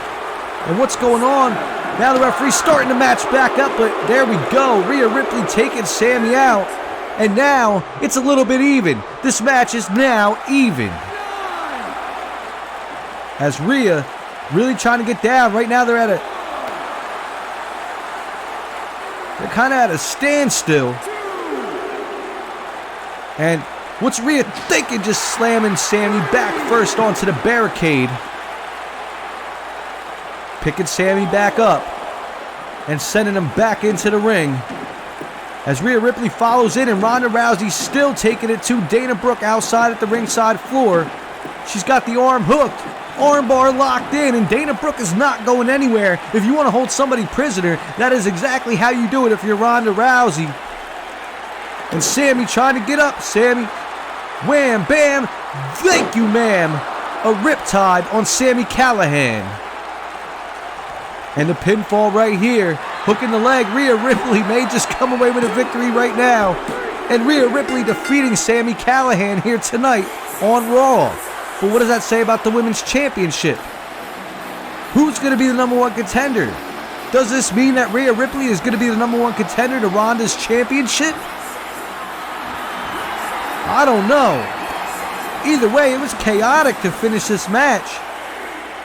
and what's going on? Now the referee's starting the match back up, but there we go. Rhea Ripley taking Sami out. And now it's a little bit even. This match is now even. As Rhea really trying to get down. Right now they're kind of at a standstill. And what's Rhea thinking? Just slamming Sami back first onto the barricade. Picking Sami back up and sending him back into the ring. As Rhea Ripley follows in and Ronda Rousey still taking it to Dana Brooke outside at the ringside floor. She's got the arm hooked, armbar locked in, and Dana Brooke is not going anywhere. If you want to hold somebody prisoner, that is exactly how you do it if you're Ronda Rousey. And Sami trying to get up. Sami, wham, bam, thank you, ma'am. A riptide on Sami Callihan. And the pinfall right here, hooking the leg. Rhea Ripley may just come away with a victory right now. And Rhea Ripley defeating Sami Callihan here tonight on Raw. But what does that say about the Women's Championship? Who's going to be the number one contender? Does this mean that Rhea Ripley is going to be the number one contender to Ronda's championship? I don't know. Either way, it was chaotic to finish this match.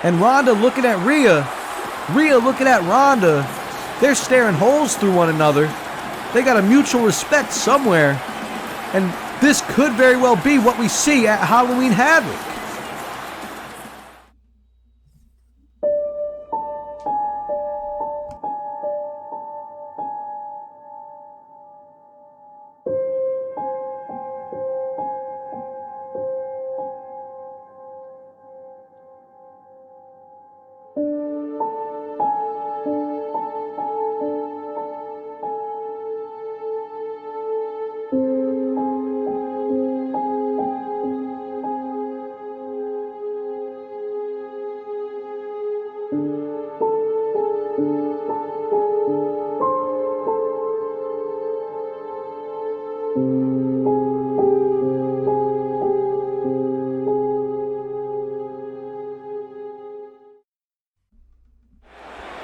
And Ronda looking at Rhea. Rhea looking at Ronda. They're staring holes through one another. They got a mutual respect somewhere. And this could very well be what we see at Halloween Havoc.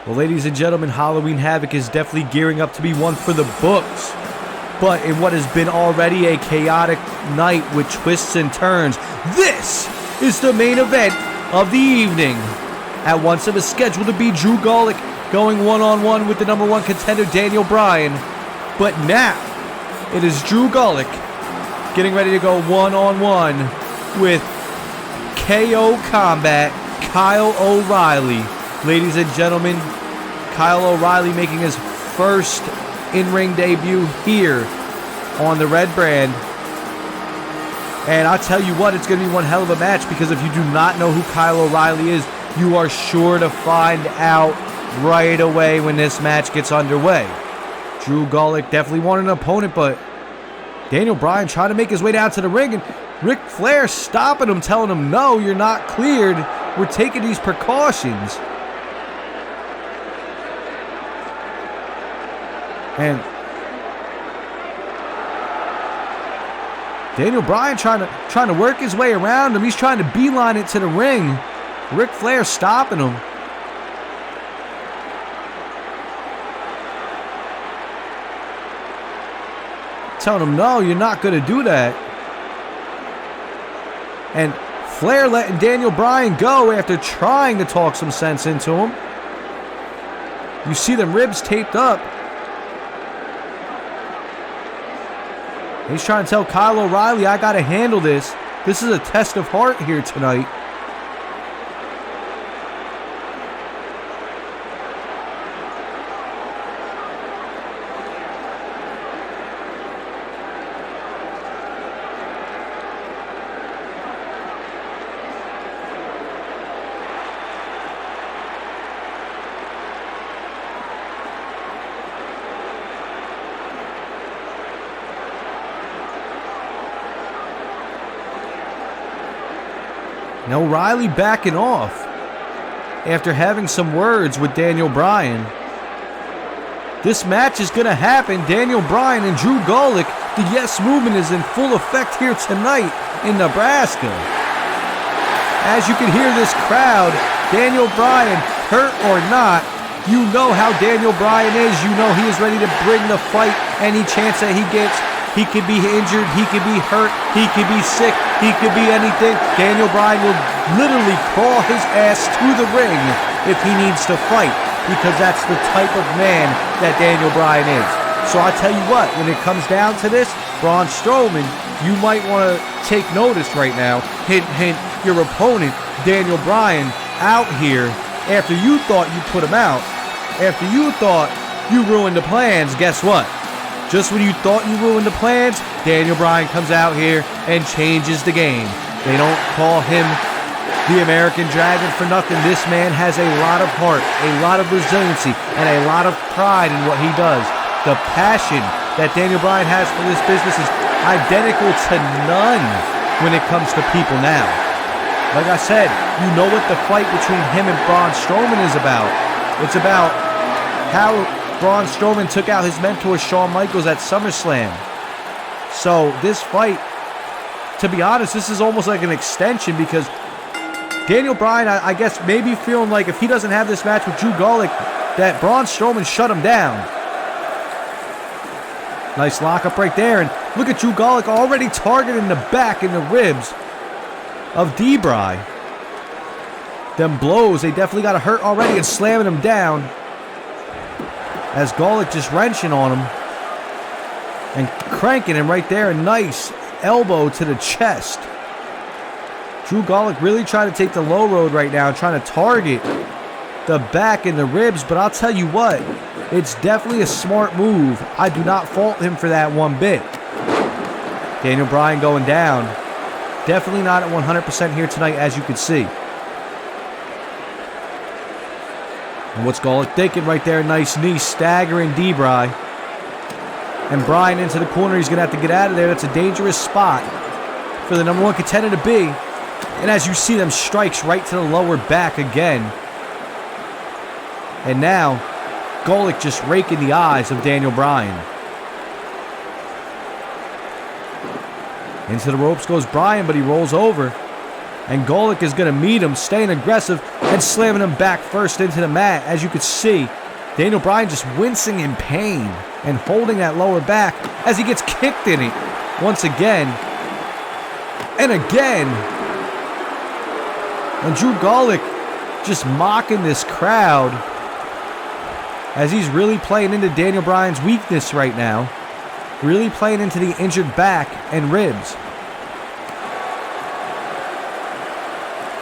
Well, ladies and gentlemen, Halloween Havoc is definitely gearing up to be one for the books. But in what has been already a chaotic night with twists and turns, this is the main event of the evening. At once it was scheduled to be Drew Gulak going one-on-one with the number one contender Daniel Bryan. But now it is Drew Gulak getting ready to go one-on-one with KO Combat Kyle O'Reilly. Ladies and gentlemen, Kyle O'Reilly making his first in-ring debut here on the Red Brand. And I'll tell you what, it's going to be one hell of a match, because if you do not know who Kyle O'Reilly is, you are sure to find out right away when this match gets underway. Drew Gulak definitely wanted an opponent, but Daniel Bryan trying to make his way down to the ring, and Ric Flair stopping him, telling him, no, you're not cleared. We're taking these precautions. And Daniel Bryan trying to work his way around him. He's trying to beeline it to the ring. Ric Flair stopping him. Telling him, no, you're not going to do that. And Flair letting Daniel Bryan go after trying to talk some sense into him. You see them ribs taped up. He's trying to tell Kyle O'Reilly, I got to handle this. This is a test of heart here tonight. And O'Reilly backing off after having some words with Daniel Bryan. This match is going to happen. Daniel Bryan and Drew Gulak. The Yes Movement is in full effect here tonight in Nebraska. As you can hear this crowd, Daniel Bryan, hurt or not, you know how Daniel Bryan is. You know he is ready to bring the fight any chance that he gets. He could be injured, he could be hurt, he could be sick, he could be anything. Daniel Bryan will literally crawl his ass to the ring if he needs to fight, because that's the type of man that Daniel Bryan is. So I tell you what, when it comes down to this, Braun Strowman, you might want to take notice right now. Hint, hint, your opponent, Daniel Bryan, out here after you thought you put him out, after you thought you ruined the plans, guess what? Just when you thought you ruined the plans, Daniel Bryan comes out here and changes the game. They don't call him the American Dragon for nothing. This man has a lot of heart, a lot of resiliency, and a lot of pride in what he does. The passion that Daniel Bryan has for this business is identical to none when it comes to people now. Like I said, you know what the fight between him and Braun Strowman is about. It's about how Braun Strowman took out his mentor Shawn Michaels at SummerSlam. So this fight, to be honest, this is almost like an extension, because Daniel Bryan, I guess, maybe feeling like if he doesn't have this match with Drew Gulak, that Braun Strowman shut him down. Nice lockup right there, and look at Drew Gulak already targeting the back and the ribs of D-Bry. Them blows, they definitely got to hurt already, and slamming him down. As Gulak just wrenching on him and cranking him right there. A nice elbow to the chest. Drew Gulak really trying to take the low road right now, trying to target the back and the ribs. But I'll tell you what, it's definitely a smart move. I do not fault him for that one bit. Daniel Bryan going down. Definitely not at 100% here tonight, as you can see. And what's Gulak thinking right there? Nice knee, staggering D-Bry. And Bryan into the corner. He's going to have to get out of there. That's a dangerous spot for the number one contender to be. And as you see, them strikes right to the lower back again. And now, Gulak just raking the eyes of Daniel Bryan. Into the ropes goes Bryan, but he rolls over. And Gulak is going to meet him, staying aggressive and slamming him back first into the mat. As you can see, Daniel Bryan just wincing in pain and holding that lower back as he gets kicked in it once again and again. And Drew Gulak just mocking this crowd as he's really playing into Daniel Bryan's weakness right now. Really playing into the injured back and ribs.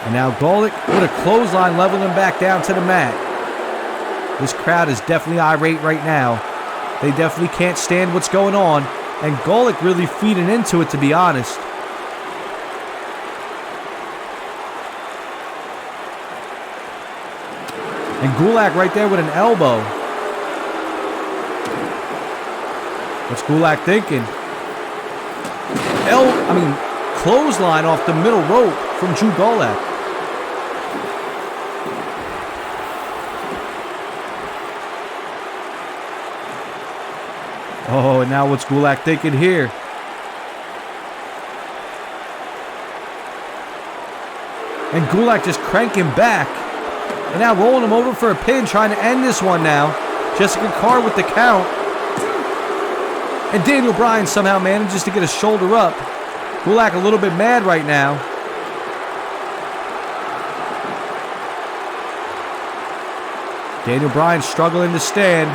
And now Gulak with a clothesline leveling him back down to the mat. This crowd is definitely irate right now. They definitely can't stand what's going on. And Gulak really feeding into it, to be honest. And Gulak right there with an elbow. What's Gulak thinking? Clothesline off the middle rope from Drew Gulak. Oh, and now what's Gulak thinking here? And Gulak just cranking back. And now rolling him over for a pin, trying to end this one now. Jessica Carr with the count. And Daniel Bryan somehow manages to get a shoulder up. Gulak a little bit mad right now. Daniel Bryan struggling to stand.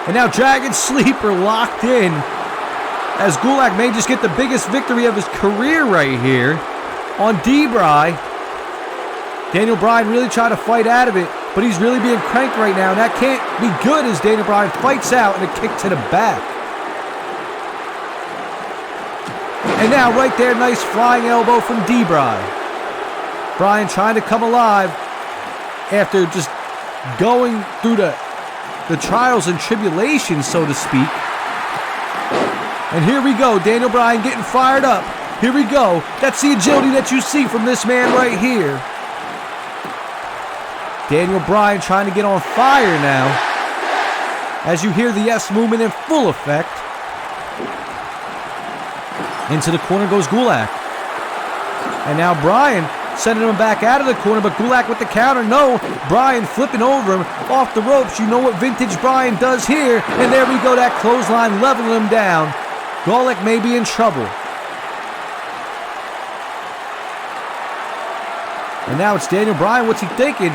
And now Dragon Sleeper locked in. As Gulak may just get the biggest victory of his career right here on D-Bry. Daniel Bryan really trying to fight out of it, but he's really being cranked right now. And that can't be good as Daniel Bryan fights out and a kick to the back. And now right there, nice flying elbow from D-Bry. Bryan trying to come alive after just going through the trials and tribulations, so to speak. And here we go, Daniel Bryan getting fired up. Here we go. That's the agility that you see from this man right here. Daniel Bryan trying to get on fire now. As you hear the yes movement in full effect. Into the corner goes Gulak. And now Bryan sending him back out of the corner, but Gulak with the counter. No, Bryan flipping over him off the ropes. You know what vintage Bryan does here. And there we go, that clothesline leveling him down. Gulak may be in trouble. And now it's Daniel Bryan. What's he thinking?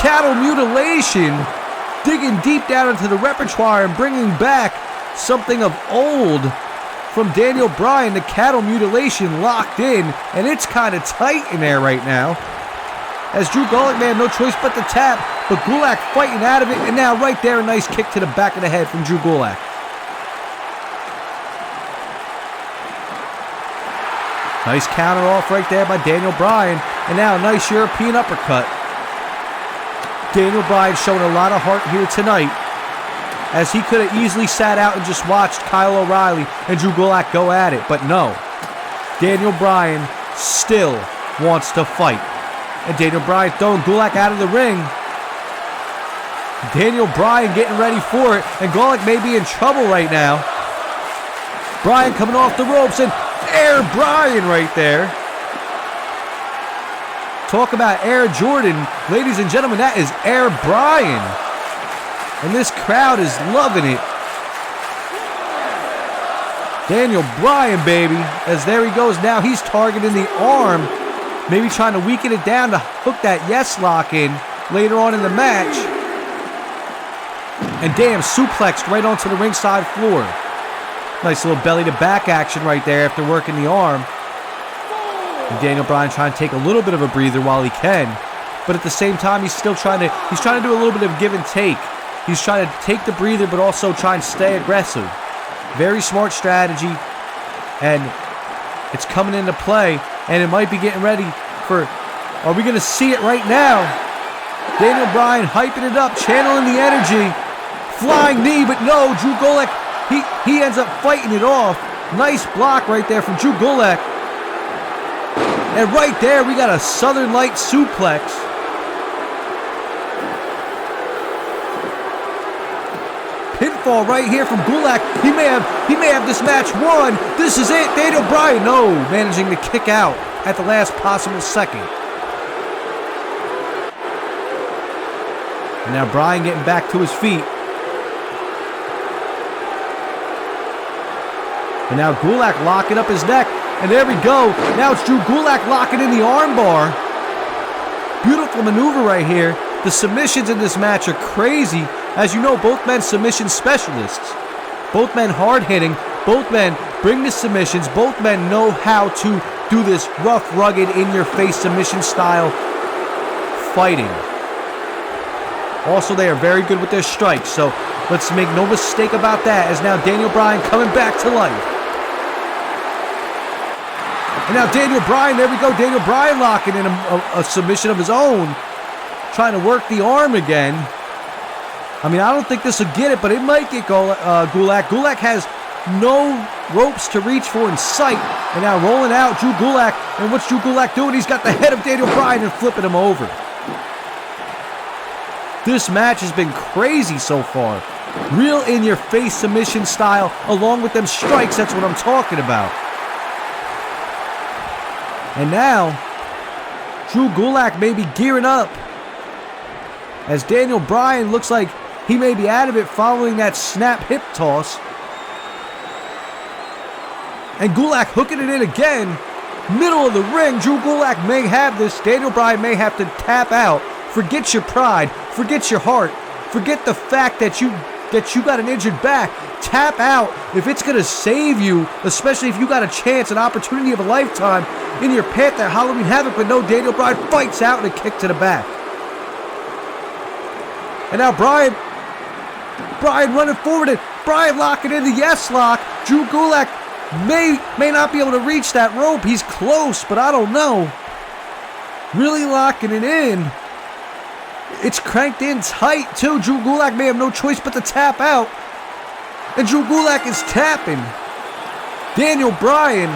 Cattle mutilation. Digging deep down into the repertoire and bringing back something of old from Daniel Bryan. The cattle mutilation locked in, and it's kind of tight in there right now. As Drew Gulak, man, no choice but to tap, but Gulak fighting out of it, and now right there, a nice kick to the back of the head from Drew Gulak. Nice counter off right there by Daniel Bryan, and now a nice European uppercut. Daniel Bryan showing a lot of heart here tonight, as he could have easily sat out and just watched Kyle O'Reilly and Drew Gulak go at it. But no, Daniel Bryan still wants to fight. And Daniel Bryan throwing Gulak out of the ring. Daniel Bryan getting ready for it. And Gulak may be in trouble right now. Bryan coming off the ropes and Air Bryan right there. Talk about Air Jordan. Ladies and gentlemen, that is Air Bryan. And this crowd is loving it. Daniel Bryan, baby. As there he goes now. He's targeting the arm. Maybe trying to weaken it down to hook that yes lock in later on in the match. And damn, suplexed right onto the ringside floor. Nice little belly to back action right there after working the arm. And Daniel Bryan trying to take a little bit of a breather while he can. But at the same time, he's still trying to do a little bit of give and take. He's trying to take the breather, but also try and stay aggressive. Very smart strategy. And it's coming into play. And it might be getting ready for... Are we going to see it right now? Daniel Bryan hyping it up, channeling the energy. Flying knee, but no, Drew Gulak, he ends up fighting it off. Nice block right there from Drew Gulak. And right there, we got a Southern Light suplex. Pinfall right here from Gulak. He may have this match won. This is it. Daniel Bryan, no, managing to kick out at the last possible second. And now Bryan getting back to his feet. And now Gulak locking up his neck. And there we go. Now it's Drew Gulak locking in the armbar. Beautiful maneuver right here. The submissions in this match are crazy. As you know, both men submission specialists. Both men hard-hitting. Both men bring the submissions. Both men know how to do this rough, rugged, in-your-face submission style fighting. Also, they are very good with their strikes, so let's make no mistake about that, as now Daniel Bryan coming back to life. And now Daniel Bryan, there we go, Daniel Bryan locking in a submission of his own, trying to work the arm again. I mean, I don't think this will get it, but it might get Gulak. Gulak has no ropes to reach for in sight. And now rolling out Drew Gulak. And what's Drew Gulak doing? He's got the head of Daniel Bryan and flipping him over. This match has been crazy so far. Real in-your-face submission style, along with them strikes. That's what I'm talking about. And now, Drew Gulak may be gearing up, as Daniel Bryan looks like he may be out of it following that snap hip toss. And Gulak hooking it in again. Middle of the ring. Drew Gulak may have this. Daniel Bryan may have to tap out. Forget your pride. Forget your heart. Forget the fact that you got an injured back. Tap out if it's going to save you, especially if you got a chance, an opportunity of a lifetime in your path to Halloween Havoc. But no, Daniel Bryan fights out and a kick to the back. And now Bryan running forward and Bryan locking in the yes lock. Drew Gulak may not be able to reach that rope. He's close, but I don't know. Really locking it in. It's cranked in tight, too. Drew Gulak may have no choice but to tap out. And Drew Gulak is tapping. Daniel Bryan,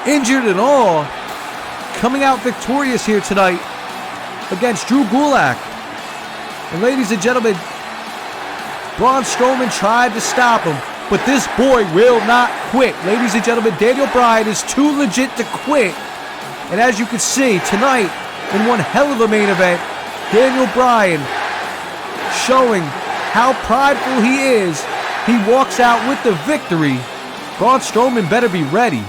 injured and all, coming out victorious here tonight against Drew Gulak. And ladies and gentlemen, Braun Strowman tried to stop him, but this boy will not quit. Ladies and gentlemen, Daniel Bryan is too legit to quit. And as you can see, tonight, in one hell of a main event, Daniel Bryan showing how prideful he is. He walks out with the victory. Braun Strowman better be ready.